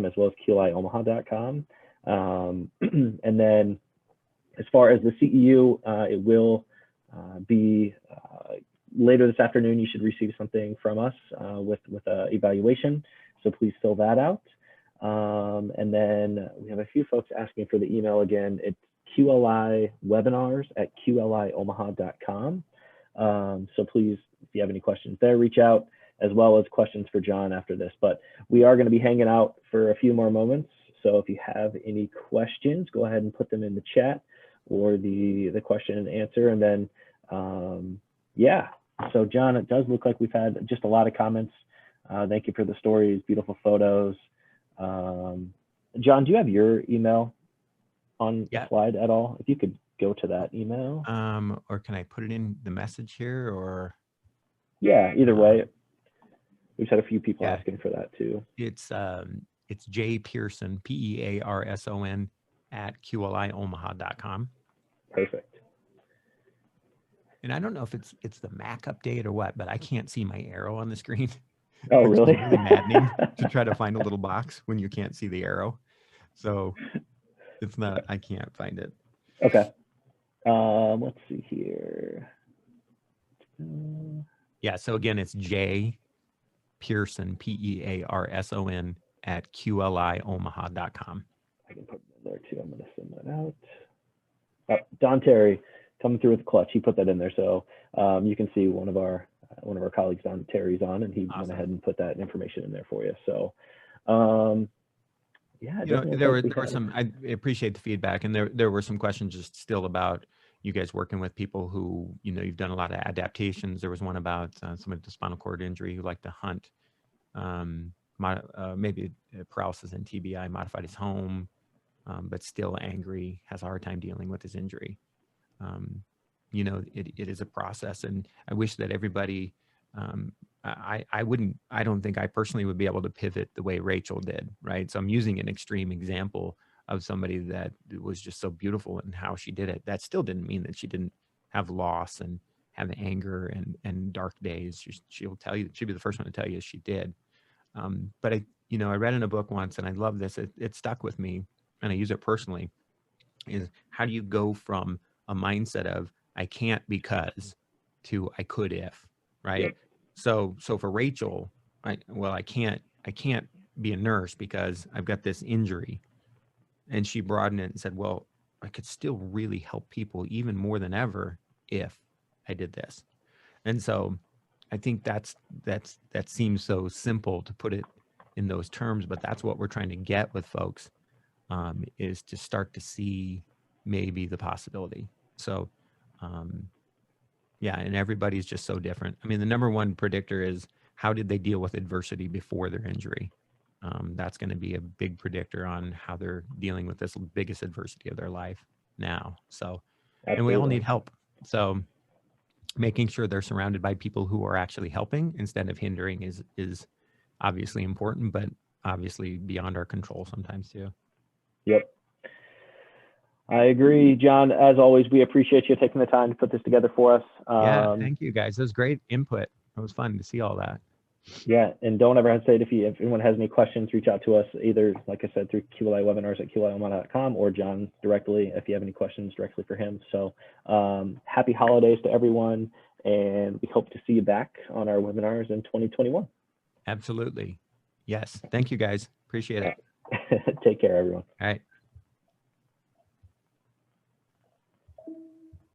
as well as qliomaha.com. And then as far as the CEU, it will be later this afternoon. You should receive something from us with an evaluation. So please fill that out. And then we have a few folks asking for the email again. It's qliwebinars@qliomaha.com. So please, if you have any questions there, reach out, as well as questions for John after this. But we are going to be hanging out for a few more moments. So if you have any questions, go ahead and put them in the chat or the question and answer. And then, yeah. So John, it does look like we've had just a lot of comments. Thank you for the stories, beautiful photos. John, do you have your email on the slide at all? If you could go to that email. Or can I put it in the message here, or? Yeah, either way. We've had a few people asking for that too. It's J Pearson, Pearson @QLIOmaha.com. Perfect. And I don't know if it's the Mac update or what, but I can't see my arrow on the screen. Oh, really? It's really maddening to try to find a little box when you can't see the arrow. So it's not, I can't find it. Okay. Let's see here. Yeah. So again, it's J Pearson, Pearson @QLIOmaha.com. I can put it in there too. I'm going to send that out. Don Terry coming through with the clutch. He put that in there. So you can see one of our colleagues, Don Terry's on, and he went ahead and put that information in there for you. So yeah, there were some, I appreciate the feedback, and there were some questions just still about you guys working with people who, you've done a lot of adaptations. There was one about somebody with a spinal cord injury who liked to hunt, maybe paralysis and TBI, modified his home, but still angry, has a hard time dealing with his injury. It is a process, and I wish that everybody, I don't think I personally would be able to pivot the way Rachel did, right? So I'm using an extreme example of somebody that was just so beautiful in how she did it. That still didn't mean that she didn't have loss and have anger and dark days. She'll tell you, she'll be the first one to tell you she did. But I read in a book once, and I love this, it stuck with me, and I use it personally, is how do you go from a mindset of I can't because to I could if, right? Yep. So for Rachel, I can't be a nurse because I've got this injury. And she broadened it and said, well, I could still really help people even more than ever if I did this. And so I think that seems so simple to put it in those terms, but that's what we're trying to get with folks, is to start to see maybe the possibility. So, yeah, and everybody's just so different. I mean, the number one predictor is how did they deal with adversity before their injury? That's going to be a big predictor on how they're dealing with this biggest adversity of their life now. So, absolutely. And we all need help. So making sure they're surrounded by people who are actually helping instead of hindering is obviously important, but obviously beyond our control sometimes too. Yep. I agree, John. As always, we appreciate you taking the time to put this together for us. Yeah, thank you guys. That was great input. It was fun to see all that. Yeah, and don't ever hesitate if anyone has any questions, reach out to us either, like I said, through QLI webinars at QLIOmaha.com or John directly if you have any questions directly for him. So happy holidays to everyone, and we hope to see you back on our webinars in 2021. Absolutely. Yes. Thank you guys. Appreciate it. Take care, everyone. All right.